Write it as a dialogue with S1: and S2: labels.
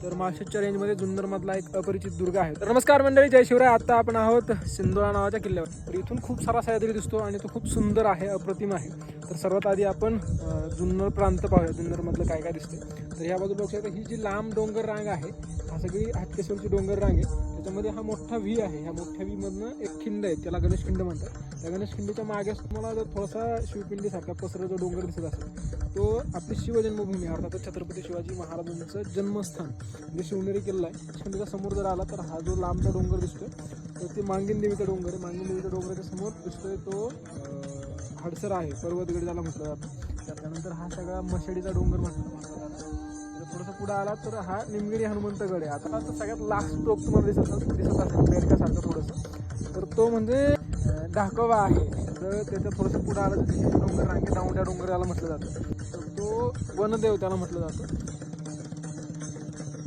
S1: तर माळशेजच्या रेंजमध्ये जुन्नरमधला एक अपरिचित दुर्ग आहे. तर नमस्कार मंडळी, जय शिवराय. आता आपण आहोत सिंधुळा नावाच्या किल्ल्यावर. तर इथून खूप सारा सह्याद्री दिसतो आणि तो खूप सुंदर आहे, अप्रतिम आहे. तर सर्वात आधी आपण जुन्नर प्रांत पाहूया, जुन्नरमधलं काय काय दिसते. तर ह्या बाजूला बघू शकता, ही जी लांब डोंगर रांग आहे, हा सगळी हातकेश्वरची डोंगर रांग आहे. त्याच्यामध्ये हा मोठा व्ही आहे. ह्या मोठ्या व्ही मधनं एक खिंड आहे, त्याला गणेश खिंड म्हणतात. त्या गणेश खिंडीच्या मागे तुम्हाला जर थोडासा शिवपिंडीसारखा पसरत जो डोंगर दिसत असेल, तो आपली शिवजन्मभूमी अर्थात छत्रपती शिवाजी महाराजांचं जन्मस्थान म्हणजे शिवनेरी किल्ला आहे. खिंडीच्या समोर जर आला तर हा जो लांबचा डोंगर दिसतोय तर ते मांगीन देवीचा डोंगर आहे. मांगीन देवीच्या डोंगराच्या समोर दिसतोय तो हडसर आहे, पर्वतगड ज्याला म्हटलं जातं. त्यानंतर हा सगळा मशाडीचा डोंगर म्हटलं जातं. थोडंसं पुढे आला तर हा निमगिरी हनुमंतगड आहे. आता सगळ्यात लास्ट टोक तुम्हाला दिसत असेल बेरकासारखं थोडंसं, तर तो म्हणजे ढाकवा आहे. तर त्याच्या थोडंसं पुढे आलं तर डोंगर रांगे दावड्या डोंगर याला म्हटलं जातं. तर तो वनदेव त्याला म्हटलं जातं.